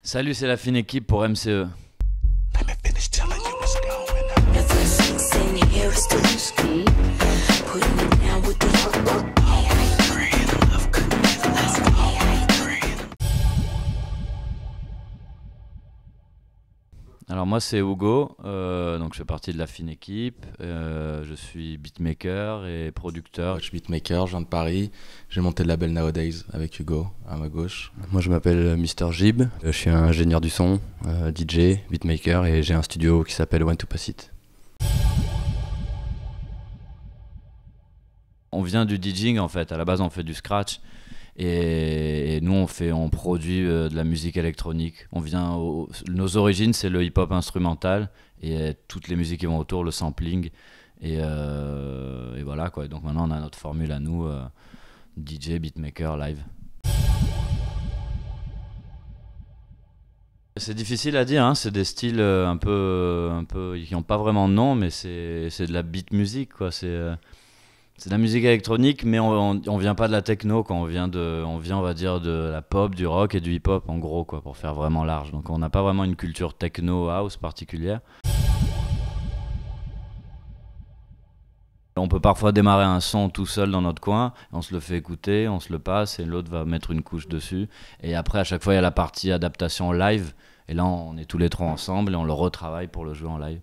Salut, c'est la fine équipe pour MCE. Alors moi c'est Hugo, donc je fais partie de la fine équipe, je suis beatmaker et producteur. Je suis beatmaker, je viens de Paris, j'ai monté le label Nowadays avec Hugo à ma gauche. Moi je m'appelle Mister Jib, je suis un ingénieur du son, DJ, beatmaker et j'ai un studio qui s'appelle One to Pass It. On vient du DJing en fait, à la base on fait du scratch et nous on produit de la musique électronique. Nos origines c'est le hip-hop instrumental et toutes les musiques qui vont autour, le sampling et voilà quoi. Donc maintenant on a notre formule à nous, DJ, beatmaker, live. C'est difficile à dire, hein. C'est des styles un peu qui n'ont pas vraiment de nom, mais c'est de la beat music quoi. C'est de la musique électronique, mais on vient pas de la techno, quoi. On vient, on va dire, de la pop, du rock et du hip-hop, en gros, quoi, pour faire vraiment large. Donc on n'a pas vraiment une culture techno house particulière. On peut parfois démarrer un son tout seul dans notre coin, on se le fait écouter, on se le passe et l'autre va mettre une couche dessus. Et après, à chaque fois, il y a la partie adaptation live. Et là, on est tous les trois ensemble et on le retravaille pour le jouer en live.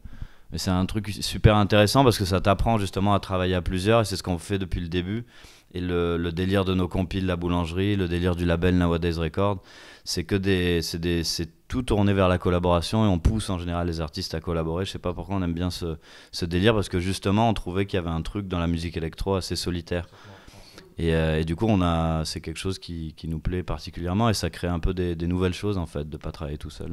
Mais c'est un truc super intéressant parce que ça t'apprend justement à travailler à plusieurs et c'est ce qu'on fait depuis le début. Et le délire de nos compiles La Boulangerie, le délire du label Nowadays Records, c'est tout tourné vers la collaboration et on pousse en général les artistes à collaborer. Je sais pas pourquoi on aime bien ce délire parce que justement on trouvait qu'il y avait un truc dans la musique électro assez solitaire. Et du coup c'est quelque chose qui nous plaît particulièrement et ça crée un peu des nouvelles choses en fait, de pas travailler tout seul.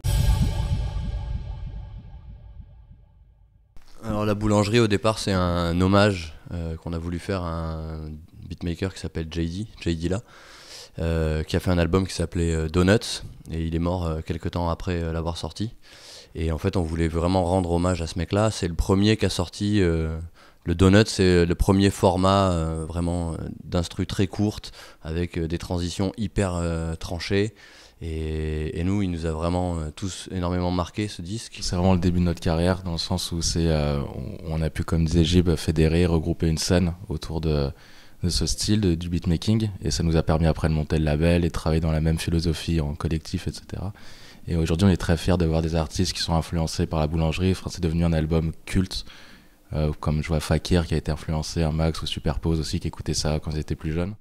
Alors la boulangerie au départ c'est un hommage qu'on a voulu faire à un beatmaker qui s'appelle JD là, qui a fait un album qui s'appelait Donuts et il est mort quelques temps après l'avoir sorti. Et en fait on voulait vraiment rendre hommage à ce mec là, c'est le premier qui a sorti le Donuts, c'est le premier format vraiment d'instru très courte avec des transitions hyper tranchées. Et nous, il nous a vraiment tous énormément marqué ce disque. C'est vraiment le début de notre carrière dans le sens où on a pu, comme disait Jib, fédérer, regrouper une scène autour de ce style du beatmaking et ça nous a permis après de monter le label et de travailler dans la même philosophie en collectif, etc. Et aujourd'hui, on est très fiers de voir des artistes qui sont influencés par la boulangerie. Enfin, c'est devenu un album culte, comme je vois Fakir qui a été influencé, un Max ou Superpose aussi qui écoutait ça quand ils étaient plus jeunes.